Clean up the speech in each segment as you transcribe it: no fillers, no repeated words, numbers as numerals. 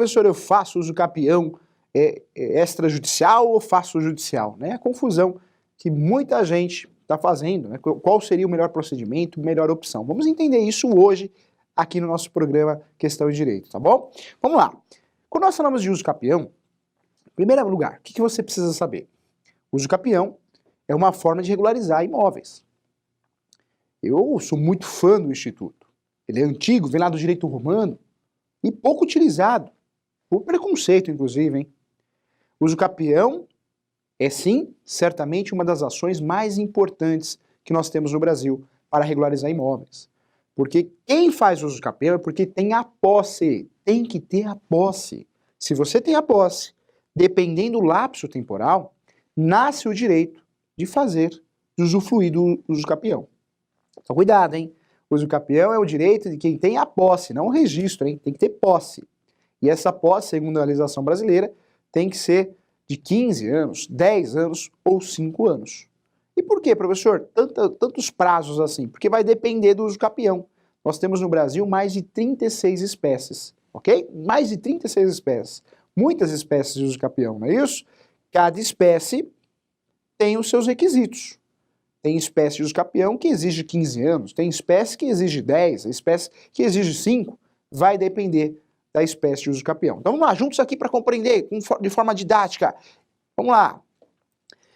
professor, eu faço uso capião extrajudicial ou faço judicial? Né? A confusão que muita gente está fazendo, né? Qual seria o melhor procedimento, melhor opção? Vamos entender isso hoje aqui no nosso programa Questão e Direito, tá bom? Vamos lá. Quando nós falamos de uso capião, em primeiro lugar, o que você precisa saber? O uso capião é uma forma de regularizar imóveis. Eu sou muito fã do Instituto. Ele é antigo, vem lá do direito romano e pouco utilizado. Por preconceito, inclusive, hein? O uso capião é, sim, certamente uma das ações mais importantes que nós temos no Brasil para regularizar imóveis. Porque quem faz uso capião é porque tem a posse, tem que ter a posse. Se você tem a posse, dependendo do lapso temporal, nasce o direito de fazer, de usufruir do uso capião. Então cuidado, hein? O uso capião é o direito de quem tem a posse, não o registro, hein? Tem que ter posse. E essa posse, segundo a legislação brasileira, tem que ser de 15 anos, 10 anos ou 5 anos. E por que, professor, tantos prazos assim? Porque vai depender do uso capião. Nós temos no Brasil mais de 36 espécies, ok? Mais de 36 espécies. Muitas espécies de uso capião, não é isso? Cada espécie tem os seus requisitos. Tem espécie de uso capião que exige 15 anos, tem espécie que exige 10, espécie que exige 5, vai depender da espécie de uso capião. Então vamos lá, juntos aqui para compreender de forma didática. Vamos lá.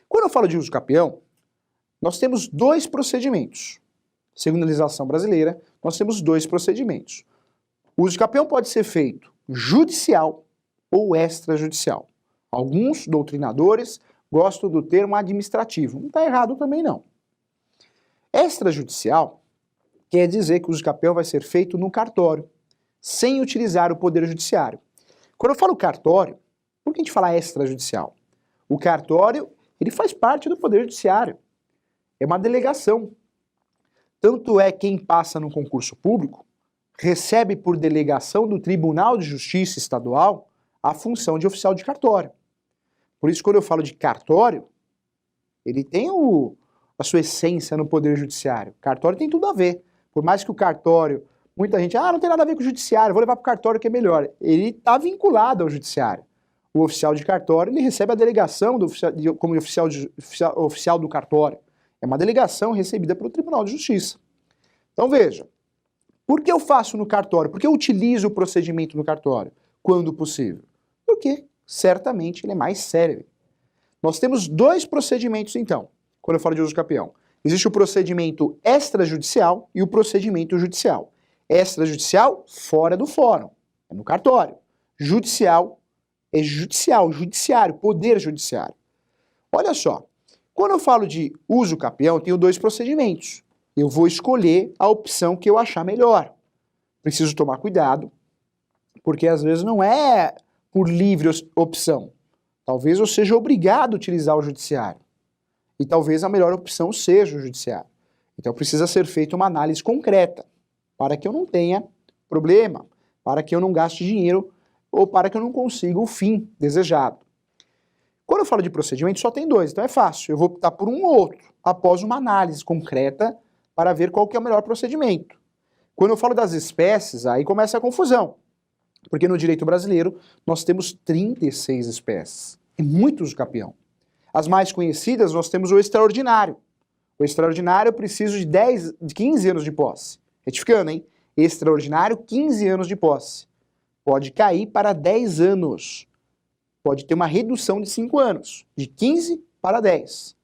Quando eu falo de uso capião, nós temos dois procedimentos. Segundo a legislação brasileira, nós temos dois procedimentos. O uso capião pode ser feito judicial ou extrajudicial. Alguns doutrinadores gostam do termo administrativo. Não está errado também não. Extrajudicial quer dizer que o uso capião vai ser feito no cartório, sem utilizar o poder judiciário. Quando eu falo cartório, por que a gente fala extrajudicial? O cartório, ele faz parte do poder judiciário. É uma delegação. Tanto é quem passa no concurso público, recebe por delegação do Tribunal de Justiça Estadual a função de oficial de cartório. Por isso, quando eu falo de cartório, ele tem a sua essência no poder judiciário. Cartório tem tudo a ver. Por mais que o cartório, muita gente, não tem nada a ver com o judiciário, vou levar para o cartório que é melhor. Ele está vinculado ao judiciário. O oficial de cartório, ele recebe a delegação como oficial do cartório. É uma delegação recebida pelo Tribunal de Justiça. Então veja, por que eu faço no cartório? Por que eu utilizo o procedimento no cartório? Quando possível? Porque certamente ele é mais sério. Nós temos dois procedimentos então, quando eu falo de uso capião. Existe o procedimento extrajudicial e o procedimento judicial. Extrajudicial, fora do fórum, é no cartório. Judicial, é judicial, judiciário, poder judiciário. Olha só, quando eu falo de uso capião, eu tenho dois procedimentos. Eu vou escolher a opção que eu achar melhor. Preciso tomar cuidado, porque às vezes não é por livre opção. Talvez eu seja obrigado a utilizar o judiciário. E talvez a melhor opção seja o judiciário. Então precisa ser feita uma análise concreta, para que eu não tenha problema, para que eu não gaste dinheiro ou para que eu não consiga o fim desejado. Quando eu falo de procedimento, só tem dois, então é fácil. Eu vou optar por um ou outro, após uma análise concreta, para ver qual que é o melhor procedimento. Quando eu falo das espécies, aí começa a confusão. Porque no direito brasileiro, nós temos 36 espécies. É muito uso capião. As mais conhecidas, nós temos o extraordinário. O extraordinário eu preciso de 15 anos de posse. Retificando, hein? Extraordinário, 15 anos de posse. Pode cair para 10 anos. Pode ter uma redução de 5 anos, de 15 para 10.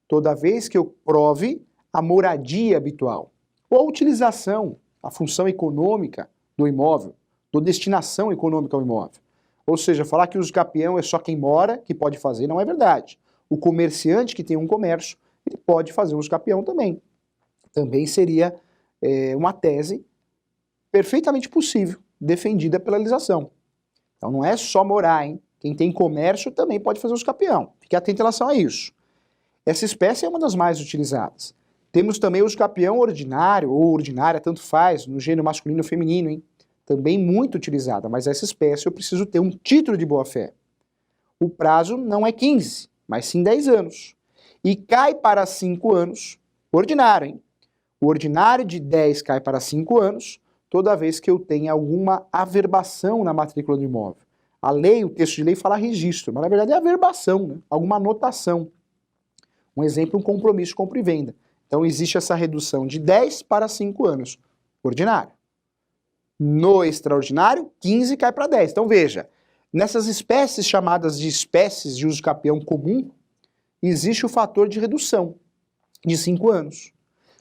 Toda vez que eu prove a moradia habitual, ou a utilização, a função econômica do imóvel, da destinação econômica ao imóvel. Ou seja, falar que o uso capião é só quem mora que pode fazer, não é verdade. O comerciante que tem um comércio, ele pode fazer uso capião também. Também seria uma tese perfeitamente possível, defendida pela legislação. Então não é só morar, hein? Quem tem comércio também pode fazer uso capião. Fique atento em relação a isso. Essa espécie é uma das mais utilizadas. Temos também o uso capião ordinário ou ordinária, tanto faz, no gênero masculino ou feminino, hein? Também muito utilizada, mas essa espécie eu preciso ter um título de boa-fé. O prazo não é 15, mas sim 10 anos. E cai para 5 anos, ordinário, hein? O ordinário de 10 cai para 5 anos, toda vez que eu tenha alguma averbação na matrícula do imóvel. A lei, o texto de lei fala registro, mas na verdade é a verbação, né? Alguma anotação. Um exemplo, um compromisso de compra e venda. Então existe essa redução de 10 para 5 anos, ordinário. No extraordinário, 15 cai para 10. Então veja, nessas espécies chamadas de espécies de uso capião comum, existe o fator de redução de 5 anos.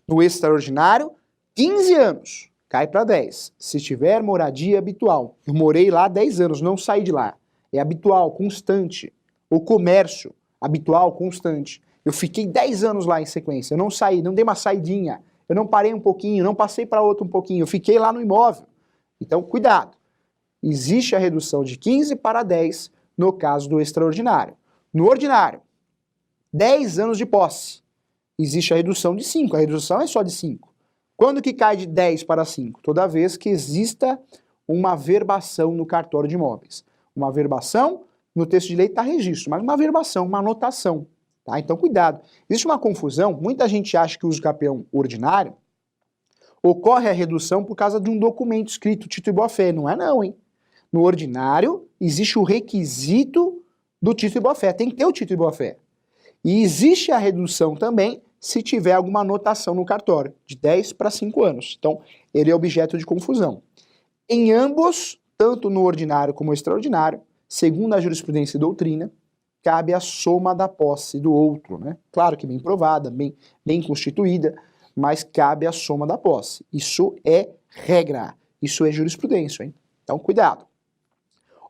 No extraordinário, 15 anos, cai para 10. Se tiver moradia habitual, eu morei lá 10 anos, não saí de lá, é habitual, constante. O comércio, habitual, constante. Eu fiquei 10 anos lá em sequência, eu não saí, não dei uma saidinha, eu não parei um pouquinho, não passei para outro um pouquinho, eu fiquei lá no imóvel. Então, cuidado. Existe a redução de 15 para 10 no caso do extraordinário. No ordinário, 10 anos de posse. Existe a redução de 5, a redução é só de 5. Quando que cai de 10 para 5? Toda vez que exista uma verbação no cartório de imóveis. Uma verbação, no texto de lei está registro, mas uma verbação, uma anotação. Tá? Então, cuidado. Existe uma confusão, muita gente acha que o uso capião ordinário ocorre a redução por causa de um documento escrito, título e boa-fé. Não é não, hein? No ordinário, existe o requisito do título e boa-fé. Tem que ter o título e boa-fé. E existe a redução também se tiver alguma anotação no cartório, de 10 para 5 anos. Então, ele é objeto de confusão. Em ambos, tanto no ordinário como no extraordinário, segundo a jurisprudência e doutrina, cabe a soma da posse do outro, né? Claro que bem provada, bem constituída, mas cabe a soma da posse. Isso é regra, isso é jurisprudência, hein? Então, cuidado.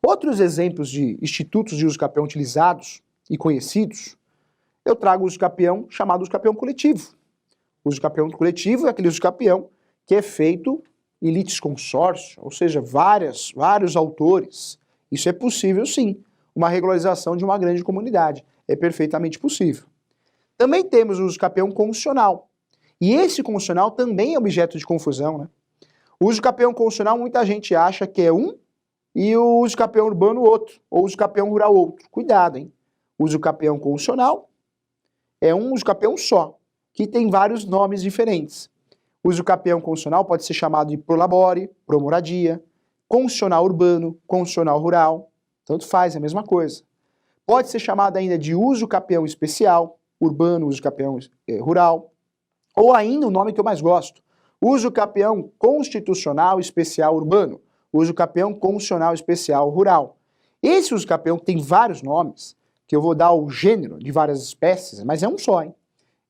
Outros exemplos de institutos de uso capião utilizados e conhecidos, eu trago o uso capião chamado uso capião coletivo. O uso capião coletivo é aquele uso capião que é feito em litisconsórcio, ou seja, vários autores. Isso é possível sim, uma regularização de uma grande comunidade. É perfeitamente possível. Também temos o uso capião constitucional. E esse constitucional também é objeto de confusão, né? O uso capião constitucional, muita gente acha que é um e o uso capião urbano outro, ou o uso capião rural outro. Cuidado, hein? O uso capião constitucional é um uso capião só, que tem vários nomes diferentes. O uso capião constitucional pode ser chamado de prolabore, promoradia, constitucional urbano, constitucional rural, tanto faz, é a mesma coisa. Pode ser chamado ainda de uso capião especial, urbano, uso capião rural, ou ainda o nome que eu mais gosto, uso capião constitucional especial urbano, uso capião constitucional especial rural. Esse uso capião tem vários nomes, que eu vou dar o gênero de várias espécies, mas é um só, hein?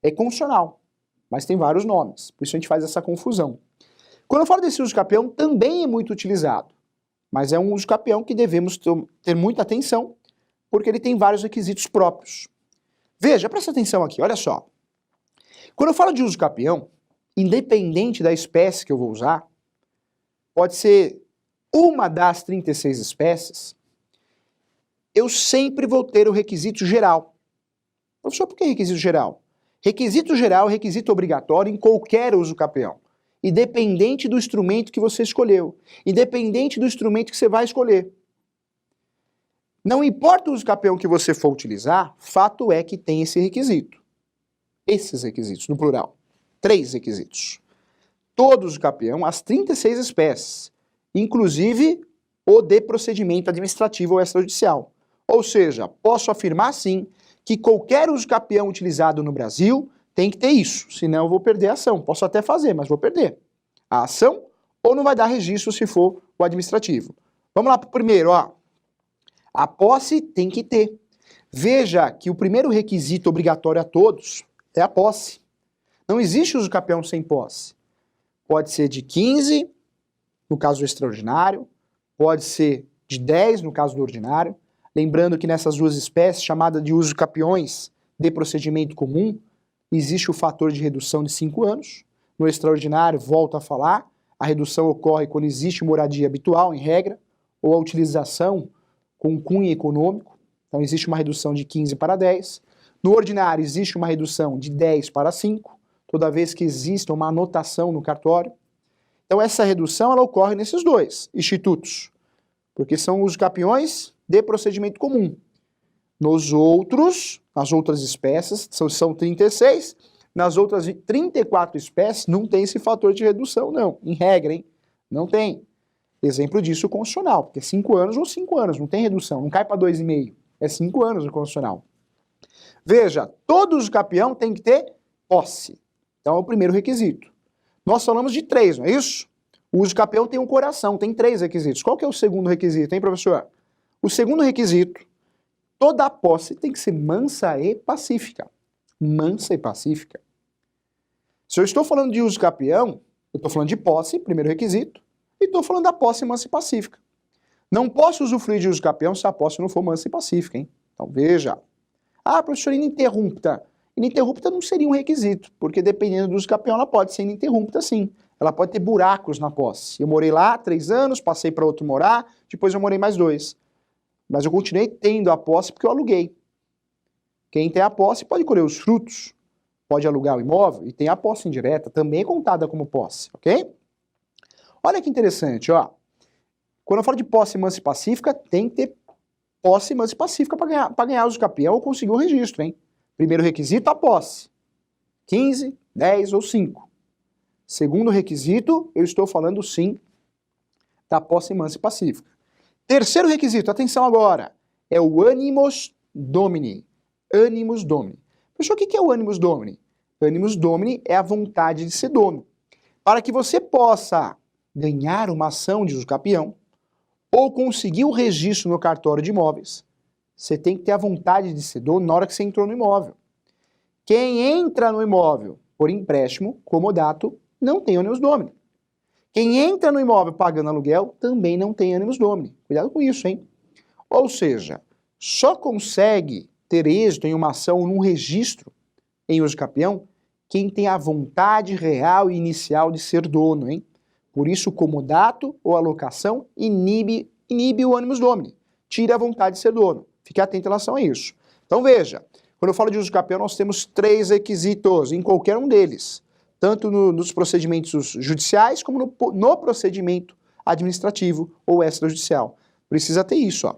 É constitucional, mas tem vários nomes, por isso a gente faz essa confusão. Quando eu falo desse uso capião, também é muito utilizado, mas é um uso capião que devemos ter muita atenção, porque ele tem vários requisitos próprios. Veja, presta atenção aqui, olha só. Quando eu falo de uso capião, independente da espécie que eu vou usar, pode ser uma das 36 espécies, eu sempre vou ter o requisito geral. Professor, por que requisito geral? Requisito geral é requisito obrigatório em qualquer uso capião, independente do instrumento que você escolheu, independente do instrumento que você vai escolher. Não importa o uso capião que você for utilizar, fato é que tem esse requisito. Esses requisitos, no plural. 3 requisitos. Todos os capião, as 36 espécies, inclusive o de procedimento administrativo ou extrajudicial. Ou seja, posso afirmar sim que qualquer uso capião utilizado no Brasil tem que ter isso, senão eu vou perder a ação. Posso até fazer, mas vou perder a ação ou não vai dar registro se for o administrativo. Vamos lá para o primeiro, ó. A posse tem que ter. Veja que o primeiro requisito obrigatório a todos é a posse. Não existe uso capião sem posse. Pode ser de 15, no caso do extraordinário, pode ser de 10, no caso do ordinário. Lembrando que nessas duas espécies, chamada de uso capiões de procedimento comum, existe o fator de redução de 5 anos. No extraordinário, volto a falar, a redução ocorre quando existe moradia habitual, em regra, ou a utilização com cunho econômico. Então existe uma redução de 15 para 10. No ordinário, existe uma redução de 10 para 5, toda vez que exista uma anotação no cartório. Então essa redução ela ocorre nesses dois institutos, porque são os capiões de procedimento comum. Nos outros, nas outras espécies, são 36, nas outras 34 espécies não tem esse fator de redução não, em regra, hein? Não tem. Exemplo disso, o constitucional, porque é 5 anos ou 5 anos, não tem redução, não cai para 2,5, é 5 anos o constitucional. Veja, todo uso capião tem que ter posse. Então é o primeiro requisito. Nós falamos de 3, não é isso? O uso capião tem um coração, tem 3 requisitos. Qual que é o segundo requisito, hein, professor? O segundo requisito, toda a posse tem que ser mansa e pacífica. Mansa e pacífica. Se eu estou falando de uso capião, eu estou falando de posse, primeiro requisito, e estou falando da posse mansa e pacífica. Não posso usufruir de uso capião se a posse não for mansa e pacífica, hein? Então veja. Ah, professor, ininterrupta. Ininterrupta não seria um requisito, porque dependendo do uso capião, ela pode ser ininterrupta sim. Ela pode ter buracos na posse. Eu morei lá 3 anos, passei para outro morar, depois eu morei mais 2. Mas eu continuei tendo a posse porque eu aluguei. Quem tem a posse pode colher os frutos, pode alugar o imóvel e tem a posse indireta, também é contada como posse, ok? Olha que interessante, ó. Quando eu falo de posse mansa e pacífica, tem que ter posse mansa e pacífica para ganhar uso capião ou conseguir o registro, hein? Primeiro requisito, a posse. 15, 10 ou 5. Segundo requisito, eu estou falando sim da posse mansa e pacífica. Terceiro requisito, atenção agora, é o animus domini. Animus domini. Professor, o que é o animus domini? Animus domini é a vontade de ser dono. Para que você possa ganhar uma ação de uso capião ou conseguir o registro no cartório de imóveis, você tem que ter a vontade de ser dono na hora que você entrou no imóvel. Quem entra no imóvel por empréstimo, comodato, não tem animus domini. Quem entra no imóvel pagando aluguel também não tem animus domini. Cuidado com isso, hein? Ou seja, só consegue ter êxito em uma ação ou num registro em uso capião quem tem a vontade real e inicial de ser dono, hein? Por isso, o comodato ou a locação inibe o animus domini. Tira a vontade de ser dono. Fique atento em relação a isso. Então veja, quando eu falo de uso capião, nós temos 3 requisitos em qualquer um deles. Tanto nos procedimentos judiciais, como no procedimento administrativo ou extrajudicial. Precisa ter isso, ó.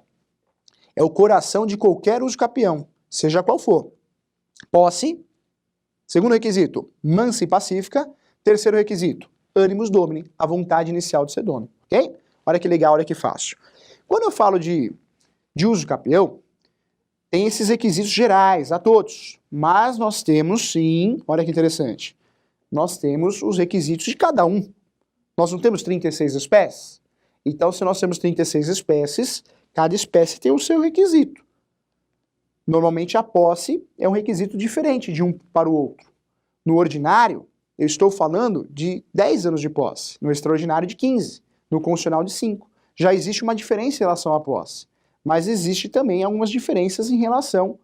É o coração de qualquer uso capião, seja qual for. Posse. Segundo requisito, mansa e pacífica. Terceiro requisito, animus domini, a vontade inicial de ser dono. Ok? Olha que legal, olha que fácil. Quando eu falo de uso capião, tem esses requisitos gerais a todos. Mas nós temos sim, olha que interessante, nós temos os requisitos de cada um. Nós não temos 36 espécies? Então, se nós temos 36 espécies, cada espécie tem o seu requisito. Normalmente, a posse é um requisito diferente de um para o outro. No ordinário, eu estou falando de 10 anos de posse. No extraordinário, de 15. No constitucional, de 5. Já existe uma diferença em relação à posse. Mas existe também algumas diferenças em relação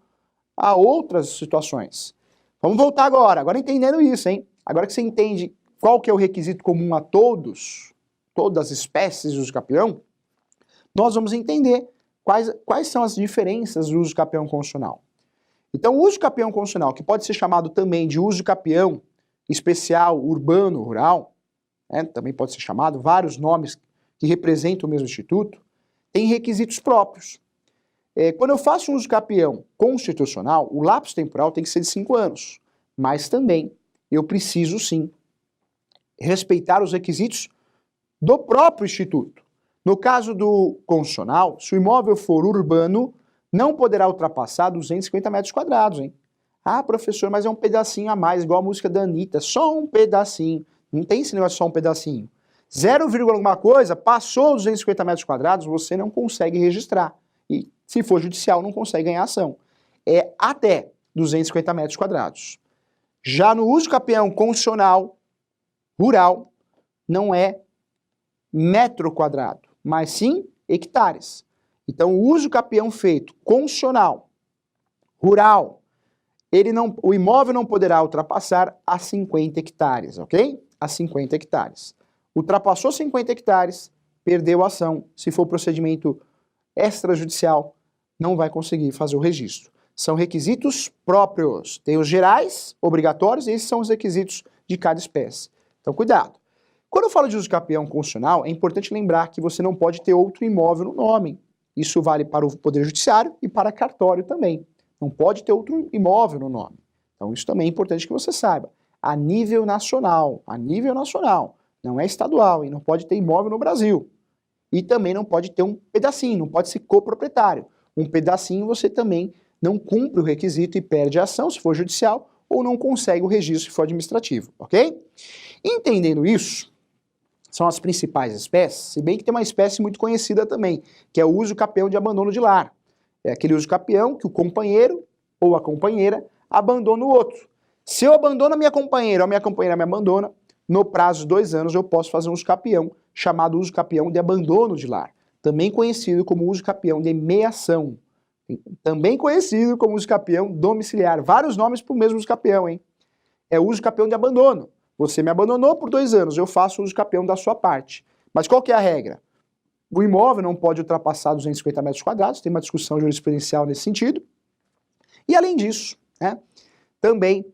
a outras situações. Vamos voltar agora entendendo isso, hein? Agora que você entende qual que é o requisito comum a todas as espécies de uso capião, nós vamos entender quais são as diferenças do uso capião constitucional. Então, o uso capião constitucional, que pode ser chamado também de uso capião especial, urbano, rural, também pode ser chamado, vários nomes que representam o mesmo instituto, tem requisitos próprios. Quando eu faço um uso capião constitucional, o lapso temporal tem que ser de 5 anos, mas também eu preciso sim respeitar os requisitos do próprio instituto. No caso do constitucional, se o imóvel for urbano, não poderá ultrapassar 250 metros quadrados, hein? Ah, professor, mas é um pedacinho a mais, igual a música da Anitta, só um pedacinho. Não tem esse negócio só um pedacinho. 0, alguma coisa, passou 250 metros quadrados, você não consegue registrar. E se for judicial, não consegue ganhar ação. É até 250 metros quadrados. Já no uso capião constitucional, rural, não é metro quadrado, mas sim hectares. Então, o uso capião feito constitucional, rural, o imóvel não poderá ultrapassar a 50 hectares, ok? A 50 hectares. Ultrapassou 50 hectares, perdeu a ação. Se for procedimento extrajudicial, não vai conseguir fazer o registro. São requisitos próprios. Tem os gerais, obrigatórios, e esses são os requisitos de cada espécie. Então, cuidado. Quando eu falo de uso capião constitucional, é importante lembrar que você não pode ter outro imóvel no nome. Isso vale para o Poder Judiciário e para cartório também. Não pode ter outro imóvel no nome. Então, isso também é importante que você saiba. A nível nacional, não é estadual, e não pode ter imóvel no Brasil. E também não pode ter um pedacinho, não pode ser coproprietário. Um pedacinho você também não cumpre o requisito e perde a ação, se for judicial, ou não consegue o registro se for administrativo, ok? Entendendo isso, são as principais espécies, se bem que tem uma espécie muito conhecida também, que é o uso capião de abandono de lar. É aquele uso capião que o companheiro ou a companheira abandona o outro. Se eu abandono a minha companheira ou a minha companheira me abandona, no prazo de 2 anos eu posso fazer um uso capião, chamado uso capião de abandono de lar, também conhecido como uso capião de meação, também conhecido como uso capião domiciliar. Vários nomes para o mesmo uso capião, hein? É uso capião de abandono. Você me abandonou por 2 anos, eu faço uso capião da sua parte. Mas qual que é a regra? O imóvel não pode ultrapassar 250 metros quadrados, tem uma discussão jurisprudencial nesse sentido. E além disso, né, também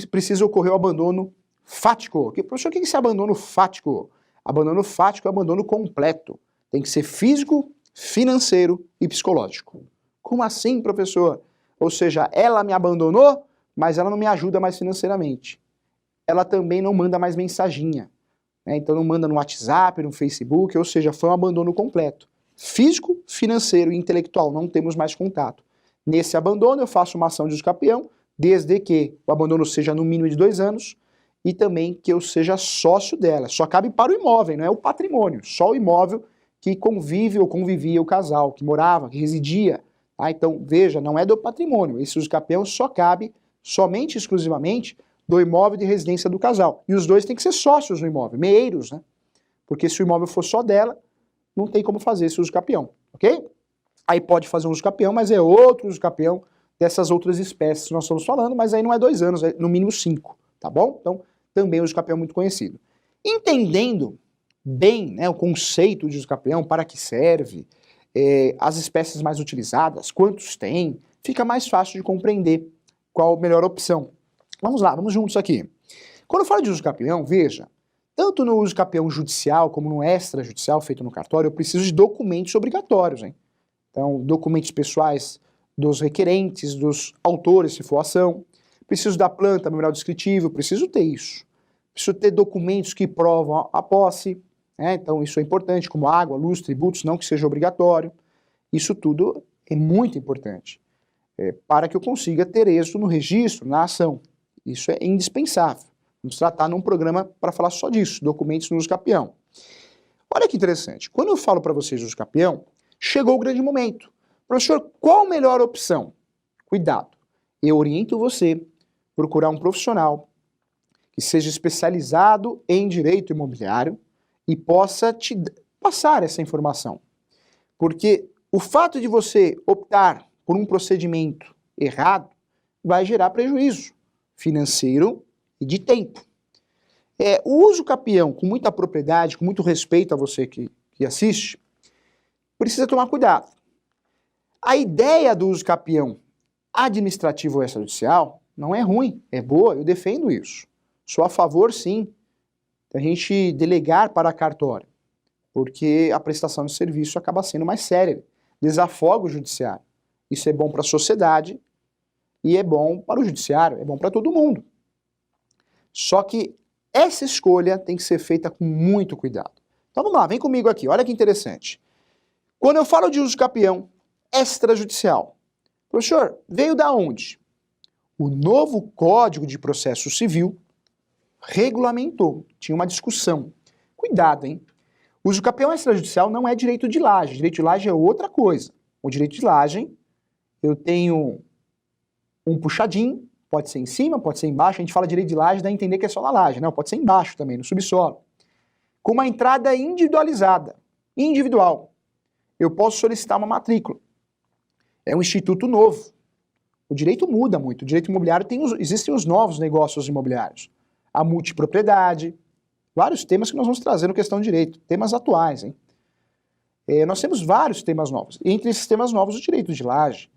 precisa ocorrer o abandono fático. Professor, o que é esse abandono fático? Abandono fático é abandono completo. Tem que ser físico, financeiro e psicológico. Como assim, professor? Ou seja, ela me abandonou, mas ela não me ajuda mais financeiramente. Ela também não manda mais mensaginha. Então não manda no WhatsApp, no Facebook, ou seja, foi um abandono completo. Físico, financeiro e intelectual, não temos mais contato. Nesse abandono eu faço uma ação de uso capião, desde que o abandono seja no mínimo de 2 anos e também que eu seja sócio dela. Só cabe para o imóvel, não é o patrimônio, só o imóvel que convive ou convivia o casal, que morava, que residia. Então veja, não é do patrimônio, esse uso capião só cabe somente e exclusivamente do imóvel de residência do casal. E os dois têm que ser sócios no imóvel, meeiros, né? Porque se o imóvel for só dela, não tem como fazer esse uso capião, ok? Aí pode fazer um uso capião, mas é outro uso capião dessas outras espécies que nós estamos falando, mas aí não é 2 anos, é no mínimo 5, tá bom? Então, também o uso capião é muito conhecido. Entendendo bem, né, o conceito de uso capião, para que serve, as espécies mais utilizadas, quantos tem, fica mais fácil de compreender qual a melhor opção. Vamos lá, vamos juntos aqui. Quando eu falo de uso capião, veja, tanto no uso capião judicial como no extrajudicial feito no cartório, eu preciso de documentos obrigatórios, hein? Então, documentos pessoais dos requerentes, dos autores, se for ação. Preciso da planta, memorial descritivo, preciso ter isso. Preciso ter documentos que provam a posse, né? Então isso é importante, como água, luz, tributos, não que seja obrigatório. Isso tudo é muito importante para que eu consiga ter êxito no registro, na ação. Isso é indispensável. Vamos tratar num programa para falar só disso, documentos no uso capião. Olha que interessante, quando eu falo para vocês do uso capião, chegou o grande momento. Professor, qual a melhor opção? Cuidado, eu oriento você a procurar um profissional que seja especializado em direito imobiliário e possa te passar essa informação. Porque o fato de você optar por um procedimento errado vai gerar prejuízo financeiro e de tempo. O uso capião, com muita propriedade, com muito respeito a você que assiste, precisa tomar cuidado. A ideia do uso capião administrativo ou extrajudicial não é ruim, é boa, eu defendo isso. Sou a favor, sim, da gente delegar para cartório, porque a prestação de serviço acaba sendo mais séria, desafoga o judiciário. Isso é bom para a sociedade e é bom para o judiciário, é bom para todo mundo. Só que essa escolha tem que ser feita com muito cuidado. Então vamos lá, vem comigo aqui, olha que interessante. Quando eu falo de uso capião extrajudicial, professor, veio da onde? O novo Código de Processo Civil regulamentou, tinha uma discussão. Cuidado, hein? O uso capião extrajudicial não é direito de laje, direito de laje é outra coisa. O direito de laje, eu tenho um puxadinho, pode ser em cima, pode ser embaixo, a gente fala direito de laje, dá a entender que é só na laje, não, pode ser embaixo também, no subsolo. Com uma entrada individualizada, individual. Eu posso solicitar uma matrícula. É um instituto novo. O direito muda muito, o direito imobiliário existem os novos negócios imobiliários. A multipropriedade, vários temas que nós vamos trazer no questão de direito, temas atuais, hein? Nós temos vários temas novos, entre esses temas novos o direito de laje,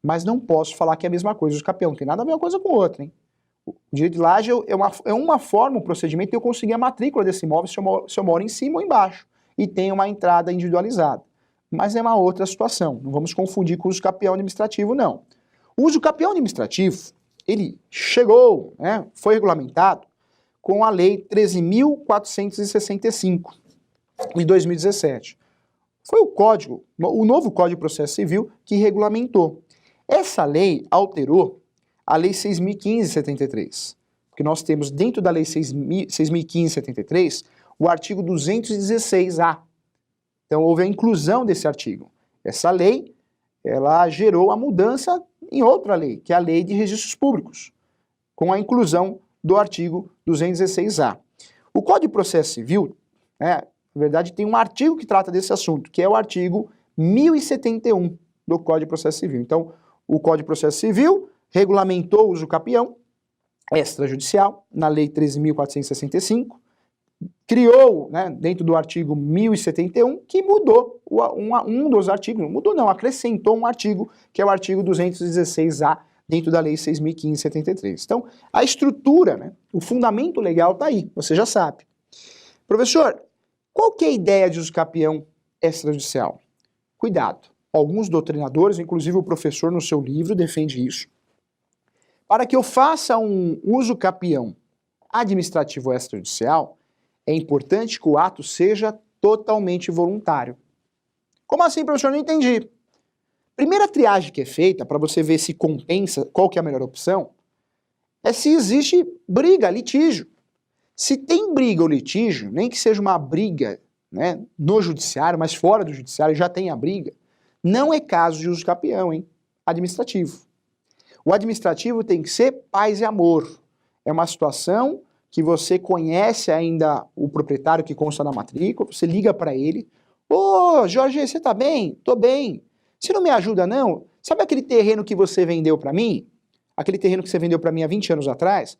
mas não posso falar que é a mesma coisa, o capião, não tem nada a ver uma coisa com outra, hein? O direito de laje é uma forma, um procedimento de eu conseguir a matrícula desse imóvel se eu moro em cima ou embaixo, e tem uma entrada individualizada. Mas é uma outra situação, não vamos confundir com o uso capião administrativo, não. O uso capião administrativo, ele chegou, né, foi regulamentado com a Lei 13.465. de 2017. Foi o novo Código de Processo Civil que regulamentou. Essa lei alterou a Lei 6.015/73, porque nós temos dentro da Lei 6.015/73 o artigo 216-A. Então houve a inclusão desse artigo. Essa lei, ela gerou a mudança em outra lei, que é a Lei de Registros Públicos, com a inclusão do artigo 216-A. O Código de Processo Civil, na verdade, tem um artigo que trata desse assunto, que é o artigo 1071 do Código de Processo Civil. Então, o Código de Processo Civil regulamentou o uso capião extrajudicial na Lei 13.465, criou, dentro do artigo 1071, que mudou um dos artigos, não mudou não, acrescentou um artigo, que é o artigo 216-A, dentro da Lei 6.015/73. Então, a estrutura, o fundamento legal está aí, você já sabe. Professor, qual que é a ideia de uso capião extrajudicial? Cuidado, alguns doutrinadores, inclusive o professor no seu livro, defende isso. Para que eu faça um uso capião administrativo extrajudicial, é importante que o ato seja totalmente voluntário. Como assim, professor? Não entendi. Primeira triagem que é feita, para você ver se compensa, qual que é a melhor opção, é se existe briga, litígio. Se tem briga ou litígio, nem que seja uma briga no judiciário, mas fora do judiciário já tem a briga, não é caso de uso capião, administrativo. O administrativo tem que ser paz e amor. É uma situação que você conhece ainda o proprietário que consta na matrícula, você liga para ele, ô Jorge, você tá bem? Tô bem. Você não me ajuda não? Sabe aquele terreno que você vendeu para mim? Aquele terreno que você vendeu para mim há 20 anos atrás?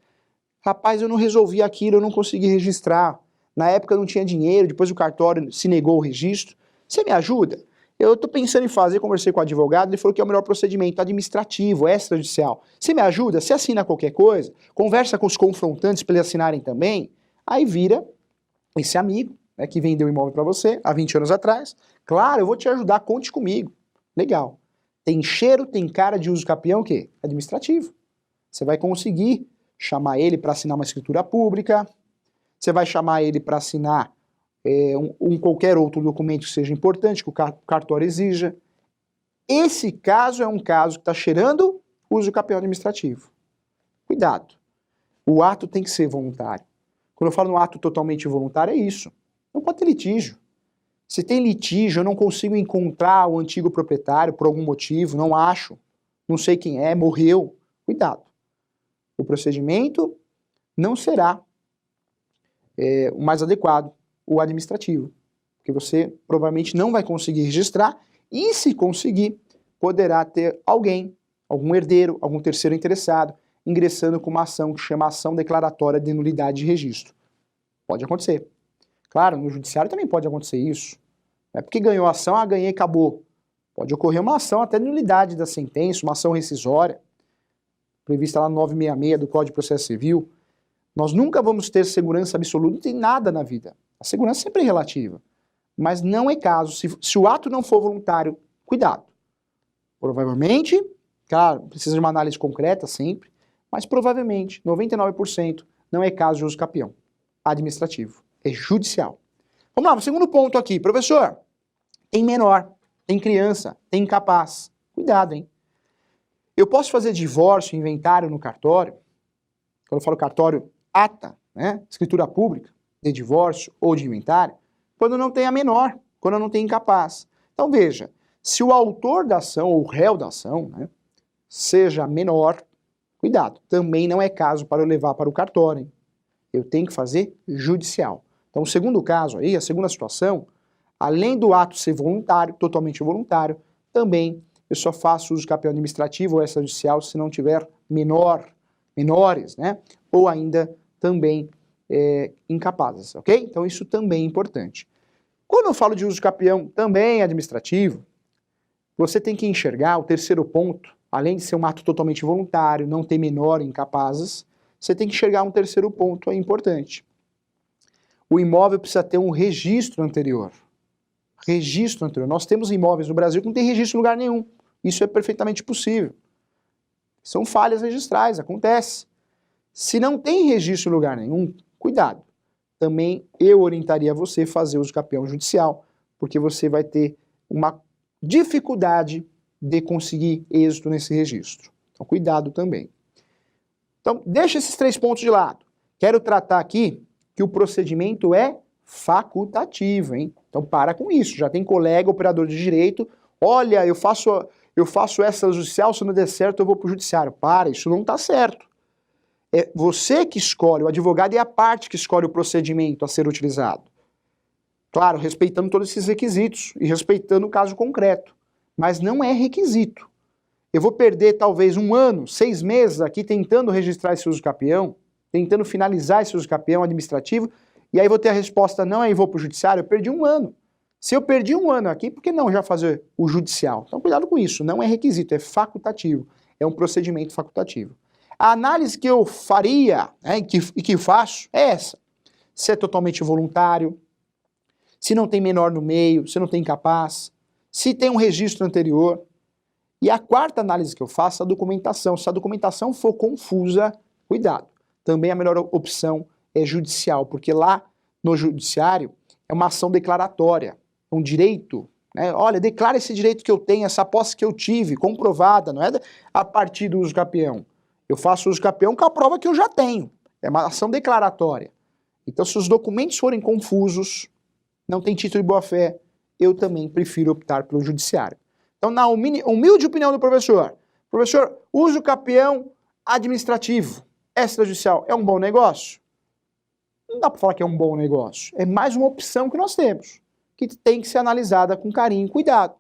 Rapaz, eu não resolvi aquilo, eu não consegui registrar. Na época eu não tinha dinheiro, depois o cartório se negou o registro. Você me ajuda? Eu estou pensando em fazer, conversei com o advogado, ele falou que é o melhor procedimento administrativo, extrajudicial. Você me ajuda? Você assina qualquer coisa? Conversa com os confrontantes para eles assinarem também? Aí vira esse amigo que vendeu o imóvel para você há 20 anos atrás. Claro, eu vou te ajudar, conte comigo. Legal. Tem cheiro, tem cara de uso capião o quê? Administrativo. Você vai conseguir chamar ele para assinar uma escritura pública, você vai chamar ele para assinar qualquer outro documento que seja importante, que o cartório exija. Esse caso é um caso que está cheirando uso capião administrativo. Cuidado. O ato tem que ser voluntário. Quando eu falo no ato totalmente voluntário, é isso. Não pode ter litígio. Se tem litígio, eu não consigo encontrar o antigo proprietário por algum motivo, não acho, não sei quem é, morreu. Cuidado. O procedimento não será o mais adequado, o administrativo, porque você provavelmente não vai conseguir registrar e, se conseguir, poderá ter alguém, algum herdeiro, algum terceiro interessado, ingressando com uma ação que chama ação declaratória de nulidade de registro. Pode acontecer. Claro, no judiciário também pode acontecer isso. Não é porque ganhou a ação, ganhei e acabou. Pode ocorrer uma ação até de nulidade da sentença, uma ação rescisória, prevista lá no 966 do Código de Processo Civil. Nós nunca vamos ter segurança absoluta em nada na vida. A segurança sempre é relativa. Mas não é caso. Se o ato não for voluntário, cuidado. Provavelmente, claro, precisa de uma análise concreta sempre, mas provavelmente, 99%, não é caso de uso capião administrativo. É judicial. Vamos lá, o segundo ponto aqui. Professor, tem menor, tem criança, tem incapaz. Cuidado, hein? Eu posso fazer divórcio, inventário no cartório, quando eu falo cartório, ata, escritura pública, de divórcio ou de inventário, quando não tem a menor, quando não tem incapaz. Então veja, se o autor da ação ou o réu da ação seja menor, cuidado, também não é caso para eu levar para o cartório, hein? Eu tenho que fazer judicial. Então o segundo caso aí, a segunda situação, além do ato ser voluntário, totalmente voluntário, também eu só faço uso capião administrativo ou extrajudicial se não tiver menores, ou ainda também incapazes, ok? Então isso também é importante. Quando eu falo de uso capião também administrativo, você tem que enxergar o terceiro ponto, além de ser um ato totalmente voluntário, não ter menor incapazes, você tem que enxergar um terceiro ponto importante. O imóvel precisa ter um registro anterior. Registro anterior. Nós temos imóveis no Brasil que não tem registro em lugar nenhum. Isso é perfeitamente possível. São falhas registrais, acontece. Se não tem registro em lugar nenhum, cuidado. também eu orientaria você a fazer uso capião judicial, porque você vai ter uma dificuldade de conseguir êxito nesse registro. Então, cuidado também. Então, deixa esses 3 pontos de lado. Quero tratar aqui que o procedimento é facultativo, hein? Então, para com isso. Já tem colega, operador de direito, olha, eu faço extrajudicial, se não der certo eu vou para o judiciário. Para, isso não está certo. É você que escolhe, o advogado é a parte que escolhe o procedimento a ser utilizado. Claro, respeitando todos esses requisitos e respeitando o caso concreto. Mas não é requisito. Eu vou perder talvez 1 ano, 6 meses aqui tentando registrar esse uso capião, tentando finalizar esse uso capião administrativo, e aí vou ter a resposta não, aí vou para o judiciário, eu perdi 1 ano. Se eu perdi 1 ano aqui, por que não já fazer o judicial? Então cuidado com isso, não é requisito, é facultativo, é um procedimento facultativo. A análise que eu faria, né, e que faço, é essa. Se é totalmente voluntário, se não tem menor no meio, se não tem incapaz, se tem um registro anterior. E a 4ª análise que eu faço é a documentação. Se a documentação for confusa, cuidado. Também a melhor opção é judicial, porque lá no judiciário é uma ação declaratória, é um direito, né? Olha, declara esse direito que eu tenho, essa posse que eu tive, comprovada, não é a partir do uso capião. Eu faço uso capião com a prova que eu já tenho. É uma ação declaratória. Então, se os documentos forem confusos, não tem título de boa-fé, eu também prefiro optar pelo judiciário. Então, na humilde opinião do professor, uso capião administrativo, extrajudicial, é um bom negócio? Não dá para falar que é um bom negócio. É mais uma opção que nós temos, que tem que ser analisada com carinho e cuidado.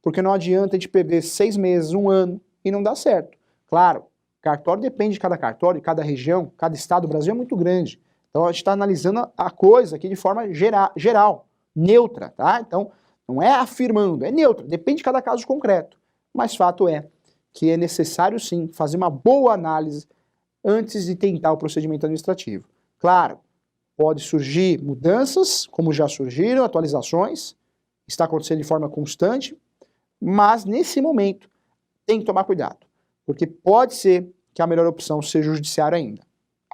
Porque não adianta a gente perder 6 meses, 1 ano e não dar certo. Claro, cartório depende de cada cartório, cada região, cada estado. O Brasil é muito grande. Então a gente está analisando a coisa aqui de forma geral, neutra, tá? Então não é afirmando, é neutra, depende de cada caso concreto. Mas fato é que é necessário sim fazer uma boa análise antes de tentar o procedimento administrativo. Claro, pode surgir mudanças, como já surgiram, atualizações, está acontecendo de forma constante, mas nesse momento tem que tomar cuidado, porque pode ser que a melhor opção seja o judiciário ainda,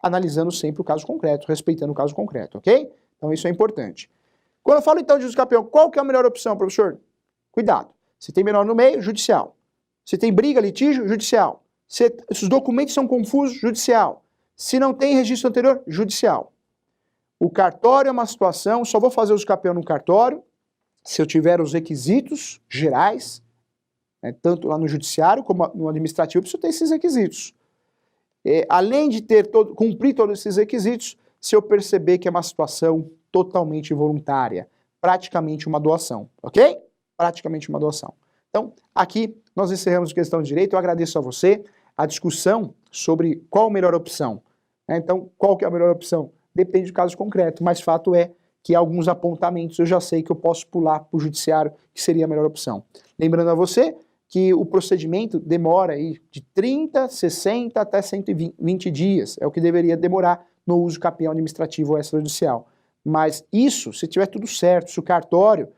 analisando sempre o caso concreto, respeitando o caso concreto, ok? Então isso é importante. Quando eu falo então de uso capião, qual que é a melhor opção, professor? Cuidado, se tem menor no meio, judicial. Se tem briga, litígio, judicial. Se os documentos são confusos, judicial. Se não tem registro anterior, judicial. O cartório é uma situação, só vou fazer uso capião no cartório, se eu tiver os requisitos gerais, né, tanto lá no judiciário como no administrativo, eu preciso ter esses requisitos. Além de cumprir todos esses requisitos, se eu perceber que é uma situação totalmente voluntária, praticamente uma doação, ok? Praticamente uma doação. Então, aqui nós encerramos a questão de direito, eu agradeço a você a discussão sobre qual a melhor opção. Né? Então, qual que é a melhor opção? Depende do caso concreto, mas fato é que alguns apontamentos eu já sei que eu posso pular para o judiciário, que seria a melhor opção. Lembrando a você que o procedimento demora aí de 30, 60 até 120 dias, é o que deveria demorar no uso capião administrativo ou extrajudicial. Mas isso, se tiver tudo certo, se o cartório,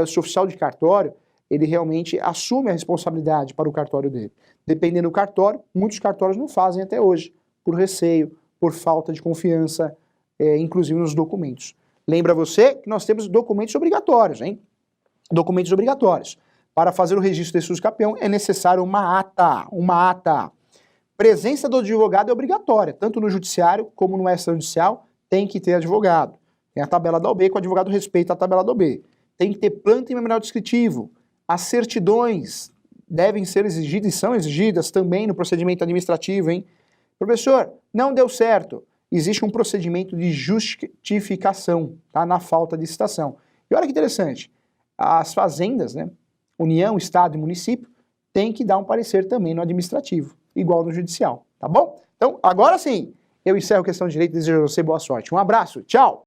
se o oficial de cartório, ele realmente assume a responsabilidade para o cartório dele. Dependendo do cartório, muitos cartórios não fazem até hoje, por receio, por falta de confiança, inclusive nos documentos. Lembra você que nós temos documentos obrigatórios, hein? Documentos obrigatórios. Para fazer o registro desse uso capião é necessário uma ata. Presença do advogado é obrigatória, tanto no judiciário como no extrajudicial, tem que ter advogado. Tem a tabela da OB, que o advogado respeita a tabela da OB. Tem que ter planta e memorial descritivo. As certidões devem ser exigidas e são exigidas também no procedimento administrativo, hein? Professor, não deu certo. Existe um procedimento de justificação, tá? Na falta de citação. E olha que interessante, as fazendas, né? União, Estado e município, tem que dar um parecer também no administrativo, igual no judicial, tá bom? Então, agora sim, eu encerro a questão de direito e desejo a você boa sorte. Um abraço, tchau!